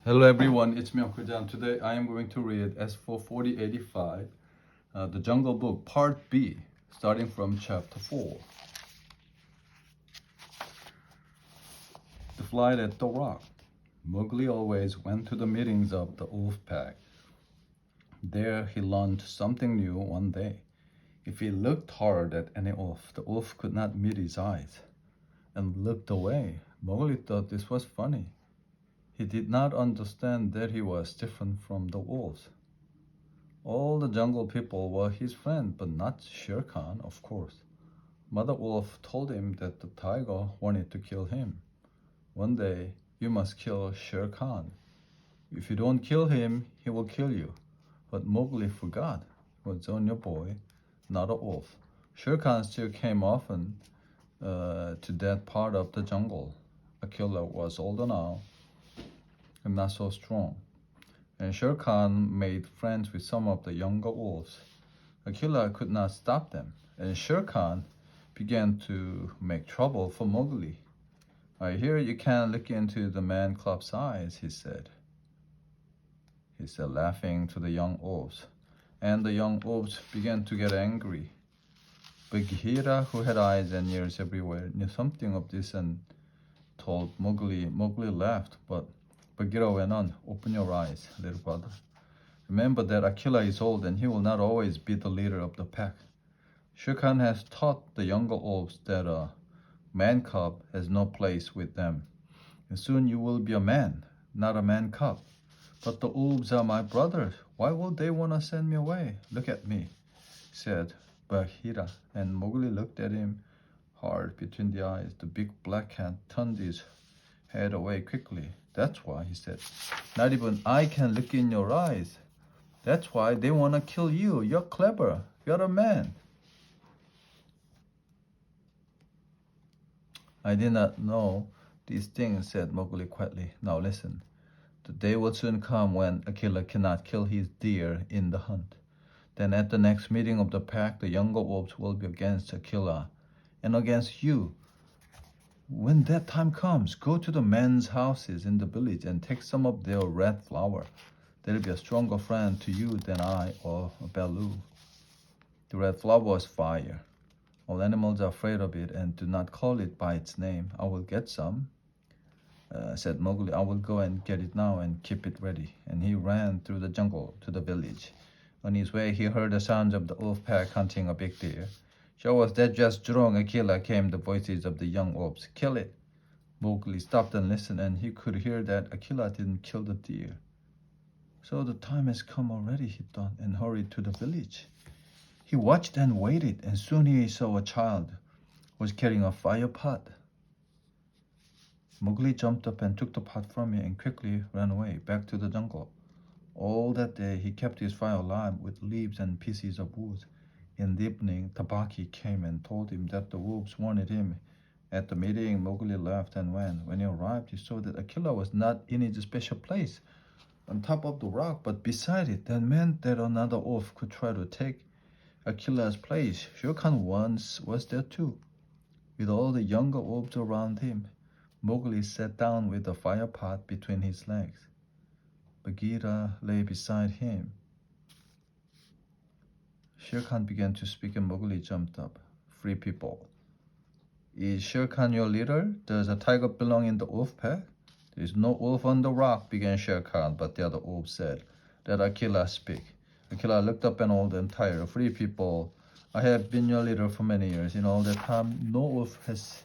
Hello everyone, it's me Okujan. Today I am going to read S4 4085, The Jungle Book Part B, starting from chapter 4. The Flight at the Rock. Mowgli always went to the meetings of the wolf pack. There he learned something new one day. If he looked hard at any wolf, the wolf could not meet his eyes and looked away. Mowgli thought this was funny. He did not understand that he was different from the wolves. All the jungle people were his friends, but not Shere Khan, of course. Mother Wolf told him that the tiger wanted to kill him. One day, you must kill Shere Khan. If you don't kill him, he will kill you. But Mowgli forgot. He was only a boy, not a wolf. Shere Khan still came often to that part of the jungle. Akela was older now and not so strong. And Shere Khan made friends with some of the younger wolves. Akela could not stop them, and Shere Khan began to make trouble for Mowgli. I hear you can't look into the man cub's eyes, he said. He said, laughing to the young wolves. And the young wolves began to get angry. Bagheera, who had eyes and ears everywhere, knew something of this and told Mowgli. Mowgli laughed, but Bagheera went on, open your eyes, little brother. Remember that Akela is old and he will not always be the leader of the pack. Shere Khan has taught the younger wolves that a man cub has no place with them. And soon you will be a man, not a man cub. But the wolves are my brothers. Why would they want to send me away? Look at me, said Bagheera. And Mowgli looked at him hard between the eyes. The big black cat turned his head away quickly. That's why, he said. Not even I can look in your eyes. That's why they want to kill you. You're clever. You're a man. I did not know these things, said Mowgli quietly. Now listen. The day will soon come when Akela cannot kill his deer in the hunt. Then at the next meeting of the pack, the younger wolves will be against Akela and against you. When that time comes, go to the men's houses in the village and take some of their red flower. They'll be a stronger friend to you than I or Baloo. The red flower is fire. All animals are afraid of it and do not call it by its name. I will get some, said Mowgli. I will go and get it now and keep it ready. And he ran through the jungle to the village. On his way, he heard the sounds of the wolf pack hunting a big deer. Show us that just strong Akela, came the voices of the young wolves. Kill it. Mowgli stopped and listened, and he could hear that Akela didn't kill the deer. So the time has come already, he thought, and hurried to the village. He watched and waited, and soon he saw a child was carrying a fire pot. Mowgli jumped up and took the pot from him and quickly ran away back to the jungle. All that day he kept his fire alive with leaves and pieces of wood. In the evening, Tabaki came and told him that the wolves wanted him. At the meeting, Mowgli left and went. When he arrived, he saw that Akela was not in his special place on top of the rock, but beside it. That meant that another wolf could try to take Akela's place. Shere Khan once was there too, with all the younger wolves around him. Mowgli sat down with the fire pot between his legs. Bagheera lay beside him. Shere Khan began to speak and Mowgli jumped up. Free people. Is Shere Khan your leader? Does a tiger belong in the wolf pack? There is no wolf on the rock, began Shere Khan, but the other wolf said, let Akela speak. Akela looked up and old and tired. Free people, I have been your leader for many years. In all that time, no wolf has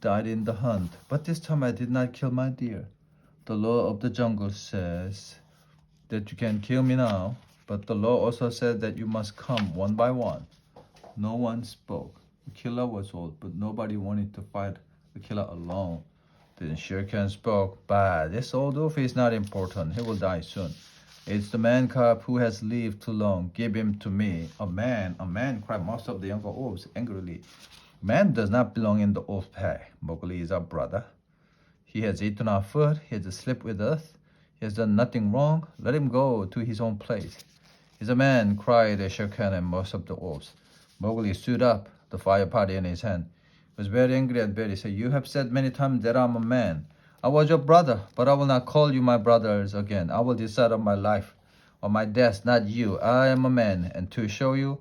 died in the hunt. But this time I did not kill my deer. The law of the jungle says that you can kill me now, but the law also said that you must come one by one. No one spoke. Akela was old, but nobody wanted to fight Akela alone. Then Shere Khan spoke. Bah, this old wolf is not important. He will die soon. It's the man cub who has lived too long. Give him to me. A man, cried most of the younger wolves angrily. Man does not belong in the wolf pack. Mowgli is our brother. He has eaten our food. He has slept with us. He has done nothing wrong. Let him go to his own place. He's a man, cried Shere Khan and most of the wolves. Mowgli stood up, the fire pot in his hand. He was very angry at Berry. He said, you have said many times that I'm a man. I was your brother, but I will not call you my brothers again. I will decide on my life, on my death, not you. I am a man, and to show you,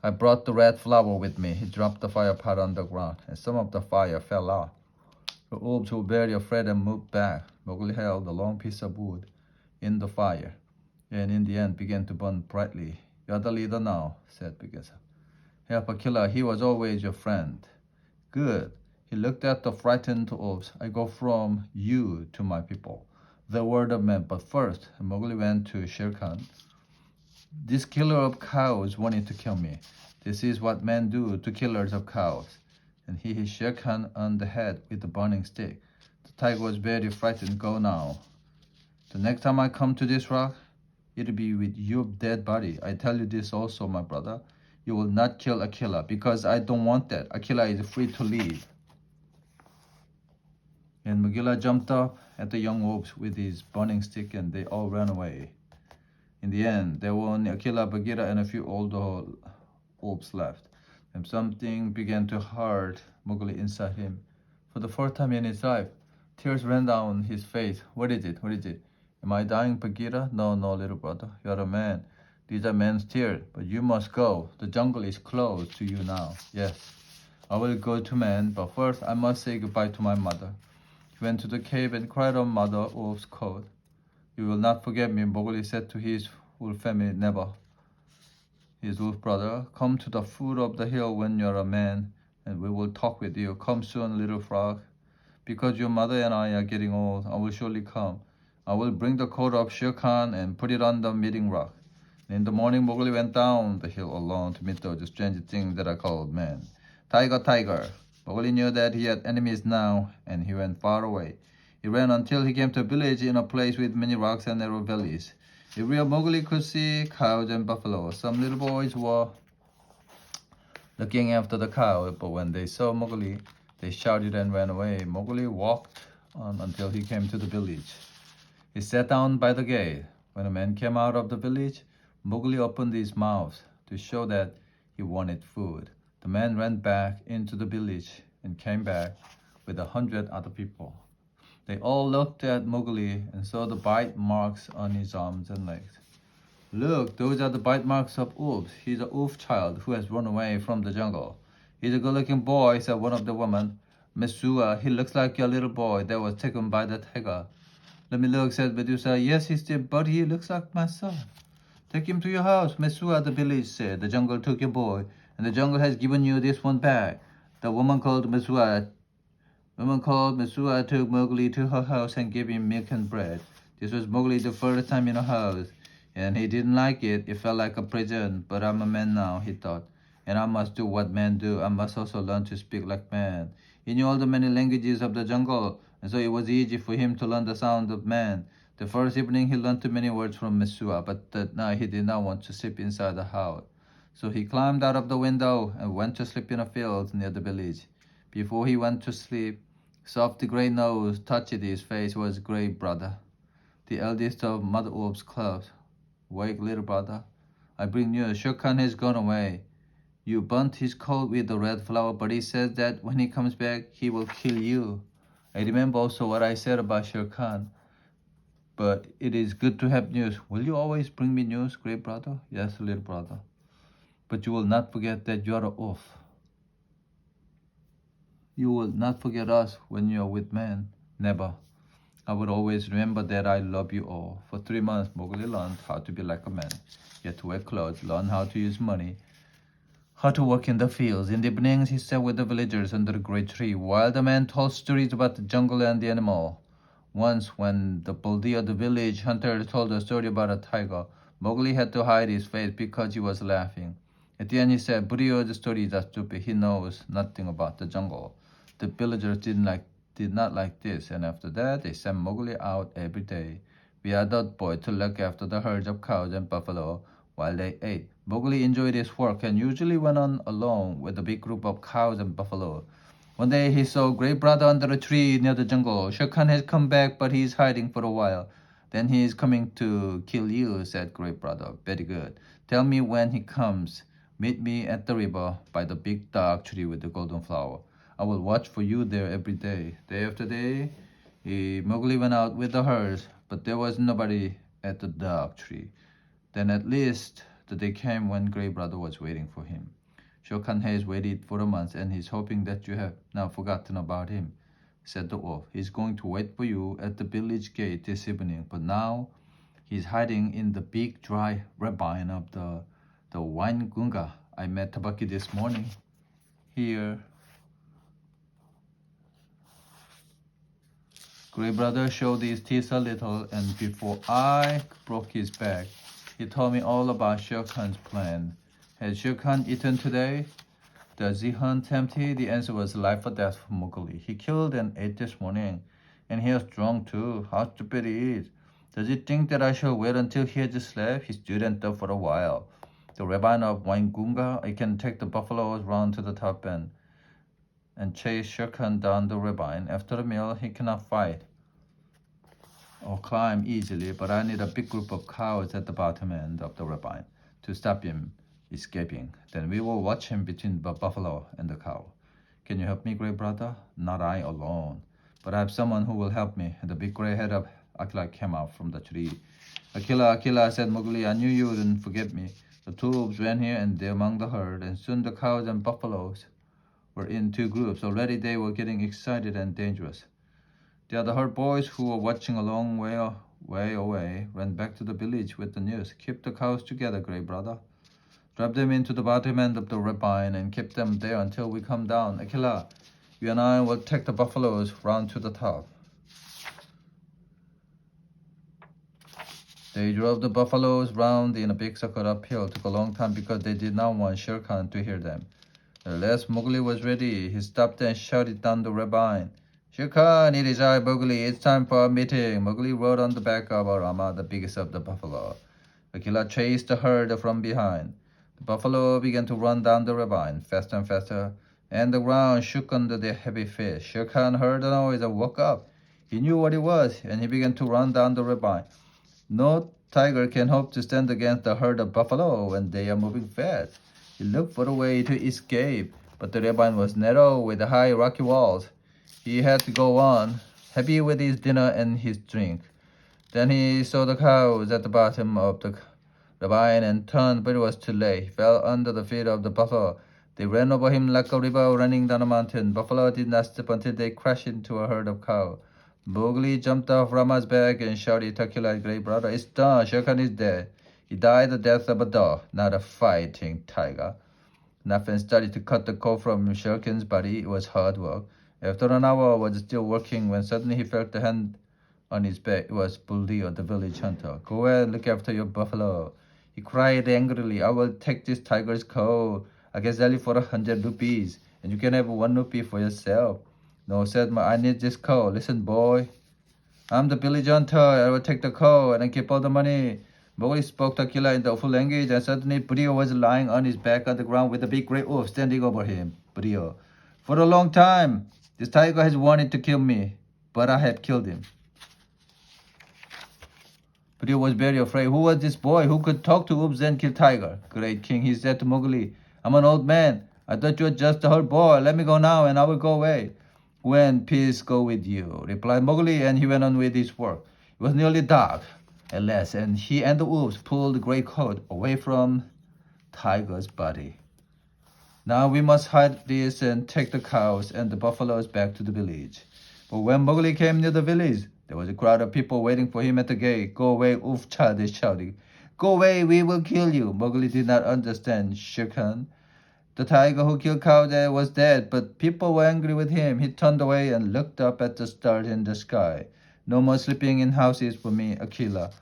I brought the red flower with me. He dropped the fire pot on the ground, and some of the fire fell out. The wolves were very afraid and moved back. Mowgli held a long piece of wood in the fire, and in the end began to burn brightly. You're the leader now, said Bigesa. Help Akela, he was always your friend. Good. He looked at the frightened wolves. I go from you to my people. The word of men. But first, Mowgli went to Shere Khan. This killer of cows wanted to kill me. This is what men do to killers of cows. And he hit Shere Khan on the head with a burning stick. The tiger was very frightened. Go now. The next time I come to this rock, it'll be with your dead body. I tell you this also, my brother. You will not kill Akela, because I don't want that. Akela is free to leave. And Mugila jumped up at the young wolves with his burning stick, and they all ran away. In the end, there were only Akela, Bagheera, and a few older wolves left. And something began to hurt Mowgli inside him. For the first time in his life, tears ran down his face. What is it? What is it? Am I dying, Bagheera? No, no, little brother. You're a man. These are men's tears, but you must go. The jungle is closed to you now. Yes, I will go to man, but first I must say goodbye to my mother. He went to the cave and cried on Mother Wolf's coat. You will not forget me, Mowgli said to his wolf family. Never. His wolf brother, come to the foot of the hill when you're a man, and we will talk with you. Come soon, little frog. Because your mother and I are getting old, I will surely come. I will bring the coat of Shere Khan and put it on the meeting rock. In the morning, Mowgli went down the hill alone to meet those strange things that are called men. Tiger, tiger. Mowgli knew that he had enemies now, and he went far away. He ran until he came to a village in a place with many rocks and narrow valleys. Everywhere Mowgli could see cows and buffalo. Some little boys were looking after the cow, but when they saw Mowgli, they shouted and ran away. Mowgli walked on until he came to the village. He sat down by the gate. When a man came out of the village, Mowgli opened his mouth to show that he wanted food. The man ran back into the village and came back with 100 other people. They all looked at Mowgli and saw the bite marks on his arms and legs. Look, those are the bite marks of wolves. He's a wolf child who has run away from the jungle. He's a good-looking boy, said one of the women. Mesua, he looks like your little boy that was taken by the tiger. Let me look, said Medusa. Yes, he's dead, but he looks like my son. Take him to your house, Mesua, the village said. The jungle took your boy, and the jungle has given you this one back. The woman called Mesua took Mowgli to her house and gave him milk and bread. This was Mowgli the first time in her house, and he didn't like it. It felt like a prison. But I'm a man now, he thought, and I must do what men do. I must also learn to speak like man. He knew all the many languages of the jungle, and so it was easy for him to learn the sound of man. The first evening he learned too many words from Mesua, but that night he did not want to sleep inside the house. So he climbed out of the window and went to sleep in a field near the village. Before he went to sleep, soft gray nose touched his face was Gray Brother, the eldest of Mother Wolf's cubs. Wake, little brother. I bring news. Shere Khan has gone away. You burnt his coat with the red flower, but he says that when he comes back, he will kill you. I remember also what I said about Shere Khan. But it is good to have news. Will you always bring me news, great brother? Yes, little brother. But you will not forget that you are an wolf. You will not forget us when you are with men. Never. I will always remember that I love you all. For 3 months, Mowgli learned how to be like a man. He had to wear clothes, learn how to use money, how to work in the fields. In the evenings, he sat with the villagers under a great tree, while the man told stories about the jungle and the animal. Once, when the Baldi of the village hunter told a story about a tiger, Mowgli had to hide his face because he was laughing. At the end, he said, Burio's stories are stupid. He knows nothing about the jungle. The villagers did not like this, and after that, they sent Mowgli out every day with other boy to look after the herds of cows and buffalo while they ate. Mowgli enjoyed his work and usually went on alone with a big group of cows and buffalo. One day he saw Great Brother under a tree near the jungle. Shere Khan has come back, but he is hiding for a while. Then he is coming to kill you, said Great Brother. Very good. Tell me when he comes. Meet me at the river by the big dark tree with the golden flower. I will watch for you there every day. Day after day, Mowgli went out with the herd, but there was nobody at the dark tree. Then at least the day came when Grey Brother was waiting for him. Shere Khan has waited for a month, and he's hoping that you have now forgotten about him, said the wolf. He's going to wait for you at the village gate this evening, but now he's hiding in the big dry ravine of the Waingunga. I met Tabaki this morning here. Grey Brother showed his teeth a little, and before I broke his back, he told me all about Shere Khan's plan. Has Shere Khan eaten today? Does he hunt empty? The answer was life or death for Mowgli. He killed and ate this morning, and he is drunk too. How stupid he is. Does he think that I shall wait until he has slept? He stood up for a while. The ravine of Waingunga, I can take the buffaloes round to the top end and chase Shere Khan down the ravine. After the meal, he cannot fight or climb easily, but I need a big group of cows at the bottom end of the ravine to stop him escaping. Then we will watch him between the buffalo and the cow. Can you help me, Grey Brother? Not I alone, but I have someone who will help me. And the big gray head of Akela came out from the tree. Akela, Akela, said Mowgli, I knew you wouldn't forget me. The two wolves ran here and there among the herd, and soon the cows and buffaloes were in two groups. Already they were getting excited and dangerous. The other herd boys, who were watching a long way away, ran back to the village with the news. Keep the cows together, Grey Brother. Drop them into the bottom end of the ravine and keep them there until we come down. Akela, you and I will take the buffaloes round to the top. They drove the buffaloes round in a big circle uphill. It took a long time because they did not want Shere Khan to hear them. At last Mowgli was ready. He stopped and shouted down the ravine. Shere Khan, it is I, Mowgli. It's time for a meeting. Mowgli rode on the back of a Rama, the biggest of the buffalo. Akela chased the herd from behind. The buffalo began to run down the ravine, faster and faster, and the ground shook under their heavy feet. Shere Khan heard the noise and woke up. He knew what it was, and he began to run down the ravine. No tiger can hope to stand against a herd of buffalo when they are moving fast. He looked for a way to escape, but the ravine was narrow with high rocky walls. He had to go on, happy with his dinner and his drink. Then he saw the cows at the bottom of the ravine and turned, but it was too late. He fell under the feet of the buffalo. They ran over him like a river running down a mountain. Buffalo did not stop until they crashed into a herd of cows. Mowgli jumped off Rama's back and shouted to Akela, Grey Brother, it's done. Shere Khan is dead. He died the death of a dog, not a fighting tiger. Nafen started to cut the coat from Shere Khan's body. It was hard work. After an hour was still working when suddenly he felt the hand on his back. It was Buldeo, the village hunter. Go and look after your buffalo. He cried angrily, I will take this tiger's coat. I can sell it for 100 rupees, and you can have 1 rupee for yourself. No, said I need this coat. Listen, boy. I'm the village hunter. I will take the coat and I keep all the money. Mowgli spoke to Akela in the awful language, and suddenly Buldeo was lying on his back on the ground with a big grey wolf standing over him. Buldeo, for a long time, this tiger has wanted to kill me, but I have killed him. Buldeo was very afraid. Who was this boy who could talk to wolves and kill tiger? Great king, he said to Mowgli, I'm an old man. I thought you were just a herd boy. Let me go now and I will go away. When peace go with you, replied Mowgli, and he went on with his work. It was nearly dark at last, and he and the wolves pulled the grey coat away from tiger's body. Now we must hide this and take the cows and the buffaloes back to the village. But when Mowgli came near the village, there was a crowd of people waiting for him at the gate. Go away, wolf child, they shouted. Go away, we will kill you. Mowgli did not understand Shere Khan. The tiger who killed cow there was dead, but people were angry with him. He turned away and looked up at the stars in the sky. No more sleeping in houses for me, Akela.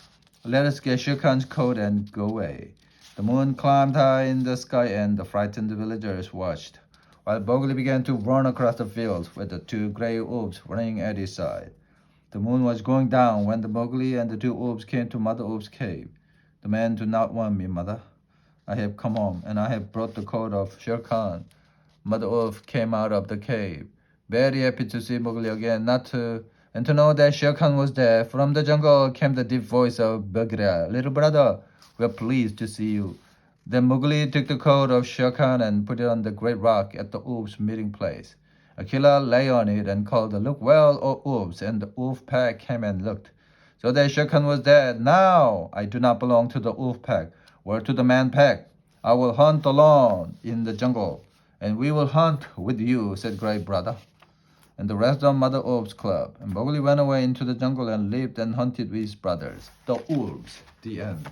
Let us get Shere Khan's coat and go away. The moon climbed high in the sky, and the frightened villagers watched, while Mowgli began to run across the fields with the 2 grey wolves running at his side. The moon was going down when the Mowgli and the 2 wolves came to Mother Wolf's cave. The men do not want me, Mother. I have come home, and I have brought the coat of Shere Khan. Mother Wolf came out of the cave, very happy to see Mowgli again, and to know that Shere Khan was there. From the jungle came the deep voice of Bagheera. Little brother, we are pleased to see you. Then Mowgli took the coat of Shere Khan and put it on the great rock at the wolves' meeting place. Akela lay on it and called, "Look well, O wolves," and the wolf pack came and looked. So that Shere was dead. "Now I do not belong to the wolf pack or to the man pack. I will hunt alone in the jungle, and we will hunt with you," said Great Brother. And the rest of Mother Wolf's club. And Mowgli went away into the jungle and lived and hunted with his brothers, the wolves. The end.